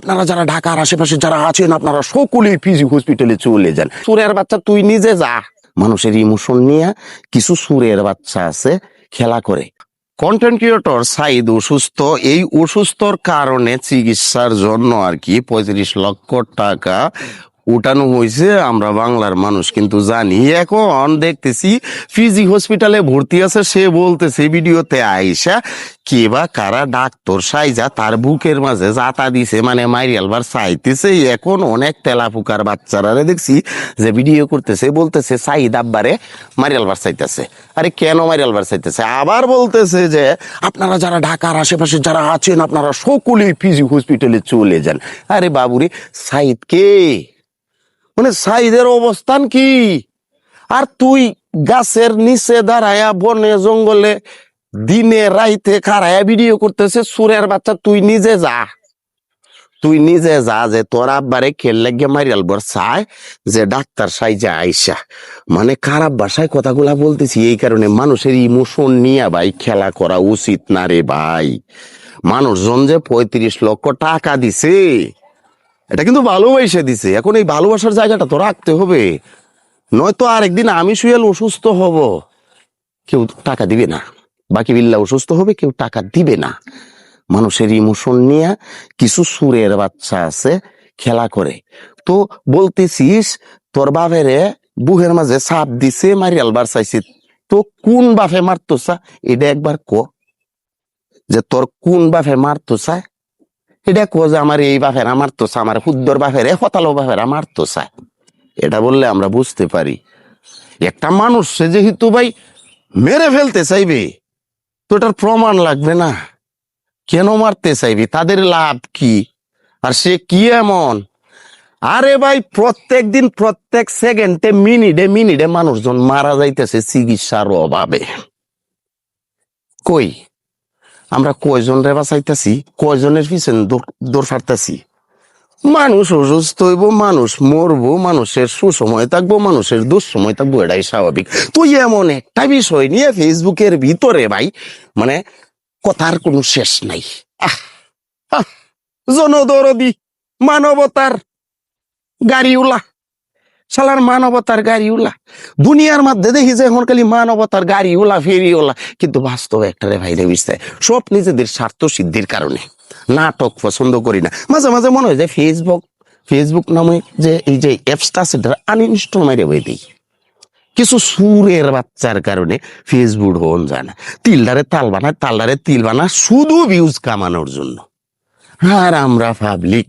আপনারা যারা ঢাকার আশেপাশে যারা আছেন আপনারা সকলেই পিজি হসপিটালে চলে যান। সুরের বাচ্চা তুই নিজে যা। মানুষের ইমোশন নিয়ে কিছু সুরের বাচ্চা আছে খেলা করে। কন্টেন্ট ক্রিয়েটর সাইদ অসুস্থ, এই অসুস্থর কারণে চিকিৎসার জন্য আর কি 35 লক্ষ টাকা উঠানো হয়েছে। আমরা বাংলার মানুষ কিন্তু জানি। এখন দেখতেছি ফিজি হসপিটালে ভর্তি আছে, সে বলতেছে ভিডিওতে আইসা কে বা কারা ডাক্তার সাইজা তার বুকের মাঝে জাতা দিছে, মানে মাইরিয়ালবার চাইতেছে। এখন অনেক তেলাপুকার বাচ্চারা দেখছি যে ভিডিও করতেছে, বলতেছে সাইদ আব্বারে মাইরিয়ালবার চাইতেছে। আরে কেন মাইরিয়ালবার চাইতেছে? আবার বলতেছে যে আপনারা যারা ঢাকার আশেপাশে যারা আছেন আপনারা সকলেই ফিজি হসপিটালে চলে যান। আরে বাবুরে, সাইদ কে? মানে সাইদের অবস্থান কি? আর তুই গাছের নিচে দাঁড়ায়া বনে জঙ্গলে দিনে রাইতে খাড়ায়া ভিডিও করতেছে। সুরের বাচ্চা তুই নিজে যা, তুই নিজে যা যে তোর আব্বারে খেল লাগে মারিয়াল বর চায় যে ডাক্তার সাইজা আইসা। মানে খারাপ ভাষায় কথাগুলা বলতেছি এই কারণে, মানুষের ইমোশন নিয়ে ভাই খেলা করা উচিত না রে ভাই। মানুষজন যে 35 লক্ষ টাকা দিছে, এটা কিন্তু ভালোবাসা দিছে। এখন এই ভালোবাসার জায়গাটা তো রাখতে হবে, নয়তো আরেকদিন আমি সুয়েল অসুস্থ হব, কেউ টাকা দিবে না। বাকি বিল্লা অসুস্থ হবে, কেউ টাকা দিবে না। মানুষের ইমোশন নিয়ে কিছু সুরের বাচ্চা আছে খেলা করে। তো বলতেছিস তোর বাপেরে বুহের মাঝে সাপ দিছে মারিয়ালবার চাইছে, তো কোন বাপে মারতো চা? এটা একবার ক যে তোর কোন বাপে মারতো চায়? এটা কো যে আমার এই বাপেরা মারতো চা, আমার হুদ্দর বাপেরে হতালো বাপেরা মারতো চায়। এটা বললে আমরা বুঝতে পারি। একটা মানুষ সে যেহেতু ভাই মেরে ফেলতে চাইবে, তো এটার প্রমাণ লাগবে না? কেন মারতে চাইবি? তাদের লাভ কি? আর সে কি এমন? আরে ভাই, প্রত্যেক দিন প্রত্যেক সেকেন্ডে মিনিটে মিনিটে মানুষজন মারা যাইতেছে চিকিৎসার অভাবে। কই আমরা কয়জন রে বাঁচাইতেছি? কয়জনের পিছনে দৌড় ফারতেছি? মানুষ অসুস্থ হইব, মানুষ মরবো, মানুষের সুসময় থাকবো, মানুষের দুঃসময় থাকবো, এটাই স্বাভাবিক। তুই এমন একটা বিষয় নিয়ে ফেসবুকের ভিতরে ভাই মানে কথার কোনো শেষ নাই। জনদরদি মানবতার গাড়িওলা, শালার মানবতার গাড়িওলা। দুনিয়ার মধ্যে দেখি যে এখন খালি মানবতার গাড়িওলা ফেরিওলা, কিন্তু বাস্তবে একটা রে ভাই রে বুঝতে সব নিজেদের স্বার্থ সিদ্ধির কারণে। নাটক পছন্দ করি না। মাঝে মাঝে মনে হয় যে ফেসবুক নামে যে এই যে অ্যাপসটা আছে আনইনস্টল মাইরে বই দিই। কিছু সুরের বাচ্চার কারণে ফেসবুক হন যায় না। তিলদারে তাল বানায়, তালদারে তিল বানা, শুধু ভিউজ কামানোর জন্য। আর আমরা পাবলিক